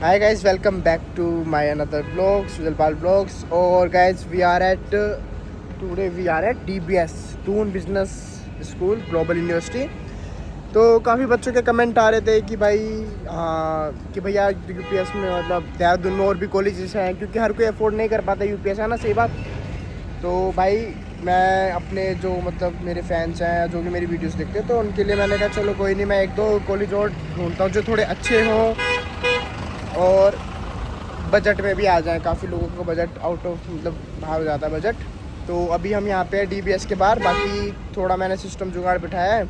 Hi guys, welcome back to my another vlog, Sujalpal Vlogs. और guys, today we are at DBS, Doon Business School, Global University. तो काफ़ी बच्चों के comment आ रहे थे कि भाई कि भैया यूपीएस में मतलब देहरादून में और भी कॉलेजेस हैं, क्योंकि हर कोई अफोर्ड नहीं कर पाता यूपीएस, है ना, सही बात। तो भाई मैं अपने जो मतलब मेरे फैंस हैं जो कि मेरी वीडियोस देखते हैं, तो उनके लिए मैंने कहा चलो कोई नहीं, मैं एक दो कॉलेज और ढूंढता हूँ जो थोड़े अच्छे हों और बजट में भी आ जाए। काफ़ी लोगों को बजट आउट ऑफ मतलब बाहर हो जाता है बजट। तो अभी हम यहाँ पे हैं डीबीएस के बाहर। बाकी थोड़ा मैंने सिस्टम जुगाड़ बिठाया है,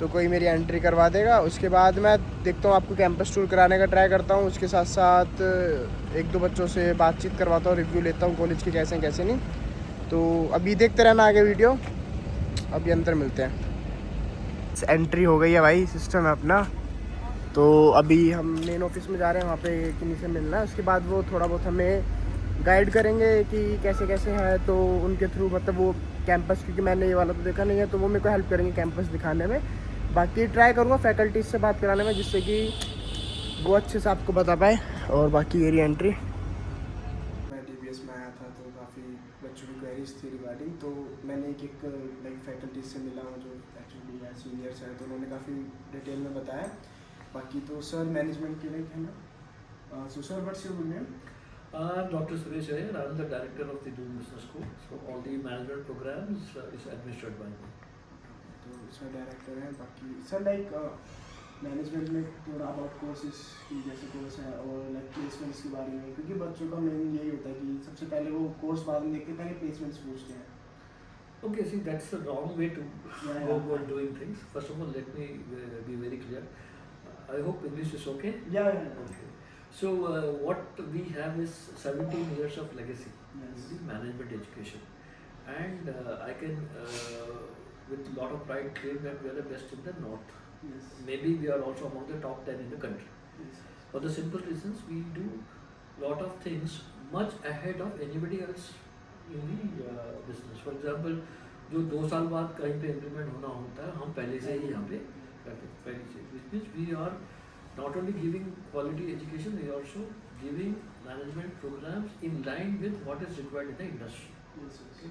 तो कोई मेरी एंट्री करवा देगा। उसके बाद मैं देखता हूँ, आपको कैंपस टूर कराने का ट्राई करता हूँ। उसके साथ साथ एक दो बच्चों से बातचीत करवाता हूँ, रिव्यू लेता हूँ कॉलेज के कैसे हैं कैसे नहीं। तो अभी देखते रहना आगे वीडियो, अभी अंदर मिलते हैं। एंट्री हो गई है भाई, सिस्टम है अपना। तो अभी हम मेन ऑफिस में जा रहे हैं, वहाँ पे किन्हीं से मिलना है। उसके बाद वो थोड़ा बहुत हमें गाइड करेंगे कि कैसे कैसे है, तो उनके थ्रू मतलब वो कैंपस, क्योंकि मैंने ये वाला तो देखा नहीं है, तो वो मेरे को हेल्प करेंगे कैंपस दिखाने में। बाकी ट्राई करूँगा फैकल्टीज से बात कराने में, जिससे कि वो अच्छे से आपको बता पाए। और बाकी ये एंट्री, मैं डीबीएस में आया था तो काफ़ी बच्चों की क्वेरीज थी रिगार्डिंग। तो मैंने एक लाइक फैकल्टीज से मिला हूँ जो एक्चुअली सीनियर्स हैं, तो उन्होंने काफ़ी डिटेल में बताया। बाकी तो सर मैनेजमेंट के लिए है ना। So sir, what's your good name? I'm Dr. Suresh Iyer. I'm the director of the Doon Business School. So all the management programs is administered by me. तो सर डायरेक्टर हैं। बाकी sir like management में थोड़ा about courses की जैसे course है और like placements के बारे में, क्योंकि बच्चों का मेन यही होता है कि सबसे पहले वो कोर्स बाद में देखते हैं, पहले प्लेसमेंट्स पूछते हैं। Okay, see, that's the wrong way to Yeah, go yeah. about doing things. First of all, let me be very clear. I hope English is okay. Yeah, yeah, yeah. Okay. So what we have is 17 years of legacy Yes. in the management education, and I can, with a lot of pride, claim that we are the best in the north. Yes. Maybe we are also among the top 10 in the country. Yes. For the simple reasons, we do lot of things much ahead of anybody else in the business. For example, जो 2 साल बाद कहीं पे implement होना होता है, हम पहले से ही यहाँ पे करते हैं, पहले से, which means we are not only giving quality education, we are also giving management programs in line with what is required in the industry. Yes, yes. Okay.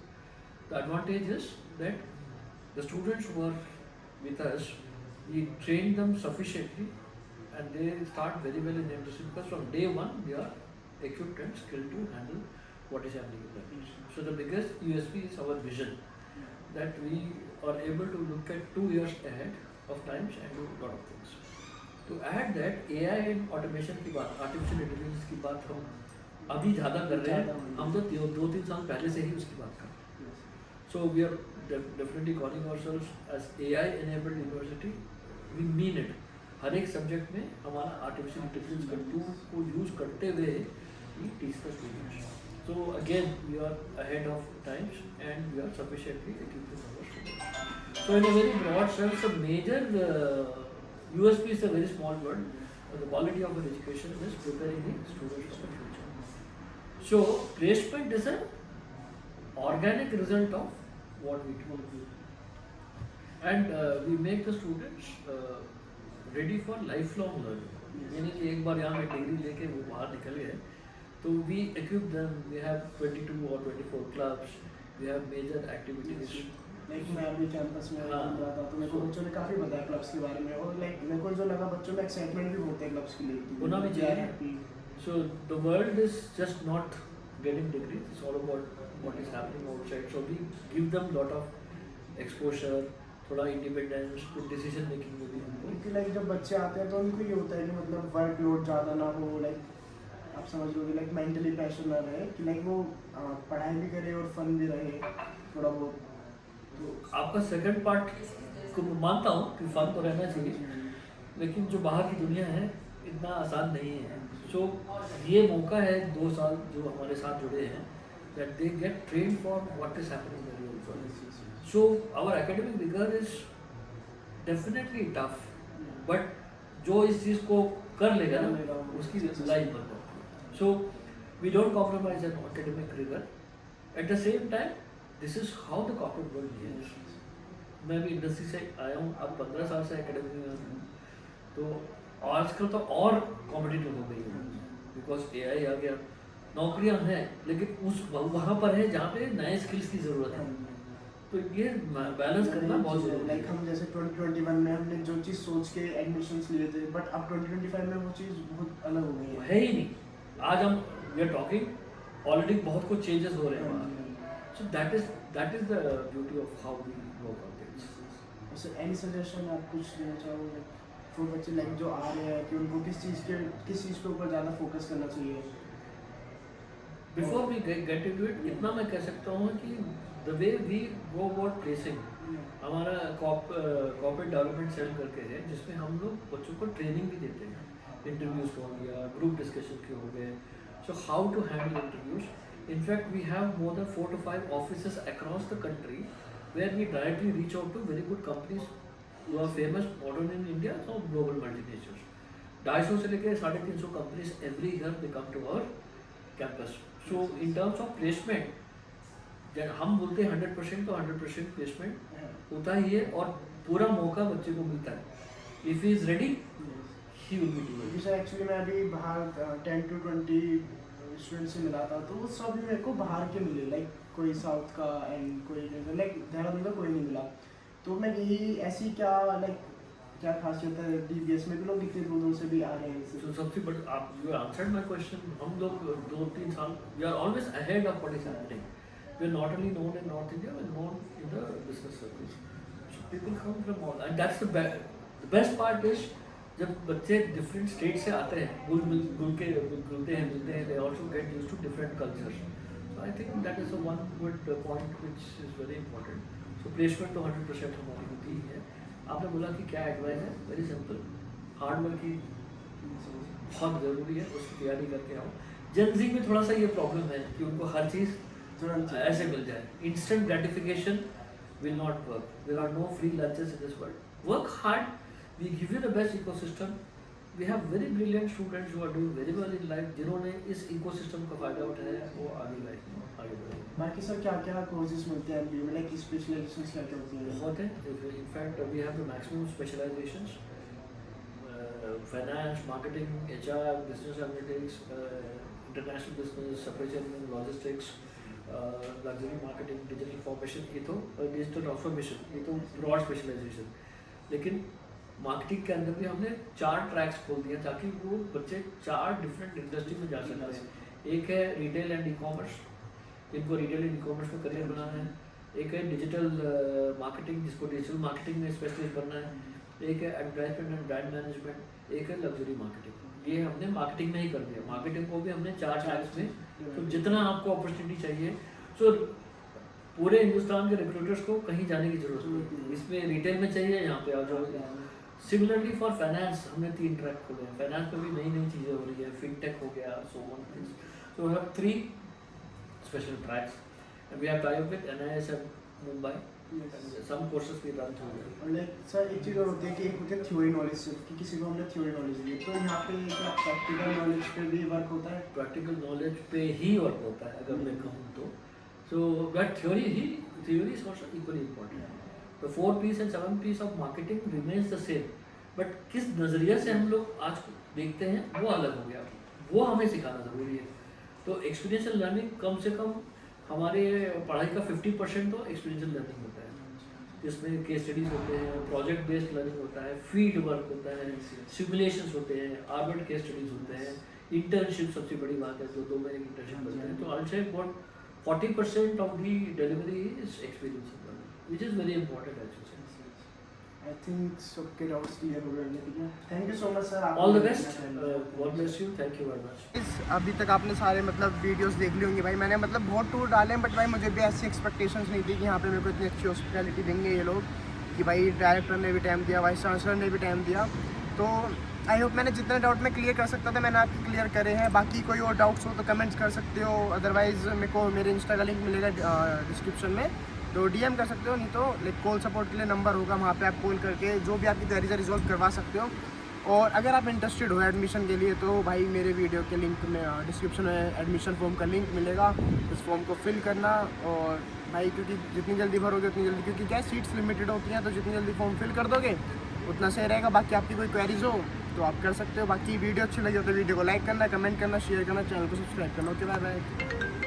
The advantage is that the students who are with us, we train them sufficiently and they start very well in the industry, because from day one they are equipped and skilled to handle what is happening in the industry. So the biggest USP is our vision, that we are able to look at 2 years ahead of times and do a lot of things. To add that, AI and automation की बात, artificial intelligence की बात हम अभी ज़्यादा कर रहे हैं, हम तो 2-3 साल पहले से ही उसकी बात कर रहे हैं. So we are definitely calling ourselves as AI enabled university. We mean it. हर एक सब्जेक्ट में हमारा आर्टिफिशियल इंटेलिजेंस का टूल को यूज करते हुए we teach the students. So again, we are ahead of times and we are sufficiently equipped with our students. So in a very broad sense, a major USP is a very small word. The quality of our education is preparing the students for the future. So placement is an organic result of what we do. And we make the students ready for lifelong learning. यानी कि एक बार यहाँ पे degree लेके वो बाहर निकल गए, तो we equip them. We have 22 or 24 clubs. We have major activities. Like मैं अभी कैंपस में घूम रहा था, तो मेरे को बच्चों ने काफ़ी बताया क्लब्स के बारे में। और लाइक मेरे को जो लगा, बच्चों में एक्साइटमेंट भी बहुत है क्लब्स के लिए। होना भी चाहिए. So the world is just not getting degrees. It's all about what is happening outside. So we give them lot of exposure, थोड़ा इंडिपेंडेंस, कुछ डिसीजन मेकिंग में भी हमको. क्योंकि लाइक जब बच्चे आते हैं तो उनको ये होता है कि मतलब वर्क लोड ज़्यादा ना हो, लाइक आप समझ लो कि लाइक मेंटली प्रेशर ना रहे, कि लाइक वो पढ़ाई भी करे और फन भी रहे थोड़ा बहुत. तो आपका सेकंड पार्ट को मानता हूँ कि फन तो रहना चाहिए, लेकिन जो बाहर की दुनिया है इतना आसान नहीं है. सो ये मौका है 2 साल जो हमारे साथ जुड़े हैं, that they get trained for what is happening in the real world. So our academic rigor is definitely tough, but जो इस चीज़ को कर लेगा ना, उसकी लाइफ बन जाती है. So we don't compromise on academic rigor. At the same time, this is how the corporate world behaves. मैं भी इंडस्ट्री से आया हूँ, अब 15 साल से एकेडमी में हूँ, तो आजकल तो और कॉम्पिटिटिव हो गई है. बिकॉज AI आ गया, नौकरियां हैं लेकिन उस वहाँ पर है जहाँ पे नए स्किल्स की ज़रूरत है। तो ये बैलेंस करना बहुत ज़रूरी है। लाइक हम जैसे 2021 में हमने जो चीज़ सोच के एडमिशन्स लिए थे, बट अब 2025 में वो चीज़ बहुत अलग हो गई है ही नहीं। आज हम वी आर टॉकिंग ऑलरेडी बहुत कुछ चेंजेस हो रहे हैं वहाँ। So that is the beauty of how we work on things. Sir any suggestion आप कुछ देना चाहोगे फॉर बच्चे लाइक जो आ रहे हैं कि उनको किस चीज़ के ऊपर ज़्यादा फोकस करना चाहिए? Before we get into it, इतना मैं कह सकता हूँ कि the way we go about placing, हमारा कॉर्पोरेट डेवलपमेंट सेल करके है जिसमें हम लोग बच्चों को ट्रेनिंग भी देते हैं। इंटरव्यूज हो गया, ग्रुप डिस्कशन के हो गए, so how to handle interviews. In fact we have more than 4 to 5 offices across the country where we directly reach out to very good companies who are famous modern in India, so global multinationals. 250 से लेकर 350 companies every year they come to our campus. So in terms of placement, जब हम बोलते हैं 100% तो 100% placement होता ही है और पूरा मौका बच्चे को मिलता है। If he is ready he will be doing. Sir actually मैं अभी बाहर 10 to 20 स्टूडेंट से मिला था, तो वो सब मेरे को बाहर के मिले, लाइक कोई साउथ का एंड कोई लाइक देहरादून का कोई नहीं मिला। तो मैं यही ऐसी क्या खासियत है DBS में भी लोग इतने दूर से भी आ रहे हैं? तो सबसे बड़ा आप यू आंसर्ड माय क्वेश्चन। हम लोग 2-3 साल we are always ahead of what is happening. We are not only known in north India, we are known in the business circles. So people come from all and that's the best part is जब बच्चे different state से आते हैं, मिलते हैं, they also get used to different cultures. So I think that is one good point which is very important. तो placement तो 100% हमारी होती ही है। आपने बोला कि क्या एडवाइस है, वेरी सिंपल, हार्ड वर्क की बहुत ज़रूरी है, उसकी तैयारी करके आओ। जेनजी में थोड़ा सा ये प्रॉब्लम है कि उनको हर चीज़ तुरंत ऐसे मिल जाए। Instant gratification will not work, there are no free lunches in this world. Work hard, we give you the best ecosystem. We have very brilliant students who are doing very well in life, जिन्होंने इस ecosystem का फ़ायदा उठाया वो आगे life में आगे बढ़ेंगे। बाकी सर क्या कोर्सेज मिलते हैं MBA में, लाइक स्पेशलाइजेशंस क्या होती हैं? बहुत है। In fact we have the maximum specialisations, finance, marketing, HR, business analytics, international business, supply chain, logistics, luxury marketing, digital formation, ये तो डिजिटल ट्रांसफॉर्मेशन, ये तो ब्रॉड स्पेशलाइजेशन। लेकिन मार्केटिंग के अंदर भी हमने 4 ट्रैक्स खोल दिए ताकि वो बच्चे 4 डिफरेंट इंडस्ट्री में जा सकते हैं। एक है रिटेल एंड ई-कॉमर्स, जिनको रिटेल एंड ई-कॉमर्स में करियर बनाना है। एक है डिजिटल मार्केटिंग, जिसको डिजिटल मार्केटिंग में स्पेशलिस्ट बनना है। एक है एडवर्टाइजमेंट एंड ब्रांड मैनेजमेंट। एक है लग्जरी मार्केटिंग। ये हमने मार्केटिंग में ही कर दिया। मार्केटिंग को भी हमने 4 ट्रैक्स में, तो जितना आपको अपॉर्चुनिटी चाहिए, सो पूरे हिंदुस्तान के रिक्रूटर्स को कहीं जाने की जरूरत नहीं। इसमें रिटेल में चाहिए, यहाँ पे आ जाओ। सिमिलरली फॉर फाइनेंस हमने 3 ट्रैक खोले हैं। फाइनेंस में भी नई चीज़ें हो रही है, फिनटेक हो गया, so one things. So we have 3 special tracks and we have tied up with NISM Mumbai. Some courses we run through there. और लाइक सर एक चीज़ और होती है कि एक होती है थ्योरी नॉलेज, सिर्फ कि किसी को हमने थ्योरी नॉलेज दी, तो यहाँ पे क्या प्रैक्टिकल नॉलेज पे भी वर्क होता है? प्रैक्टिकल नॉलेज पे ही वर्क होता है अगर मैं कहूँ तो। So but theory is also equally important. तो 4 P's and 7 P's of marketing remains the same, but किस नज़रिए से हम लोग आज देखते हैं वो अलग हो गया, वो हमें सिखाना ज़रूरी है। तो एक्सपीरियंशियल लर्निंग कम से कम हमारे पढ़ाई का 50% तो एक्सपीरियंशियल लर्निंग होता है, जिसमें केस स्टडीज होते हैं, प्रोजेक्ट बेस्ड लर्निंग होता है, फील्ड वर्क होता है, सिमुलेशंस होते हैं, आर्बिट केस स्टडीज होते हैं, इंटर्नशिप सबसे बड़ी बात है, जो 2 महीने की इंटर्नशिप करते हैं। तो I said about 40% of the delivery is experiential learning, which is very important actually. I think सबके डाउट्स क्लियर हो गए हैं। Thank you so much sir. All the best, God bless you, thank you very much. अभी तक आपने सारे मतलब videos देख ली होंगी भाई। मैंने मतलब बहुत टूर डाले हैं, बट भाई मुझे भी ऐसी एक्सपेक्टेशंस नहीं थी कि यहाँ पे मेरे को इतनी अच्छी हॉस्पिटैलिटी देंगे ये लोग, कि भाई डायरेक्टर ने भी टाइम दिया, वाइस चांसलर ने भी टाइम दिया। तो आई होप मैंने जितने डाउट मैं क्लियर कर सकता था मैंने आपके क्लियर करे हैं। बाकी कोई और डाउट्स हो तो कमेंट्स कर सकते हो, अदरवाइज़ मेरे को मेरे इंस्टा का लिंक मिलेगा डिस्क्रिप्शन में, तो DM कर सकते हो। नहीं तो लाइक कॉल सपोर्ट के लिए नंबर होगा, वहाँ पे आप कॉल करके जो भी आपकी क्वेरीज है रिजॉल्व करवा सकते हो। और अगर आप इंटरेस्टेड हो एडमिशन के लिए तो भाई मेरे वीडियो के लिंक में डिस्क्रिप्शन में एडमिशन फॉर्म का लिंक मिलेगा, उस फॉर्म को फिल करना। और भाई क्योंकि जितनी जल्दी भरोगे उतनी जल्दी, क्योंकि क्या सीट्स लिमिटेड होती हैं, तो जितनी जल्दी फॉर्म फिल कर दोगे उतना सही रहेगा। बाकी आपकी कोई क्वेरीज हो तो आप कर सकते हो। बाकी वीडियो अच्छी लगी हो तो वीडियो को लाइक करना, कमेंट करना, शेयर करना, चैनल को सब्सक्राइब करना। Okay bye bye.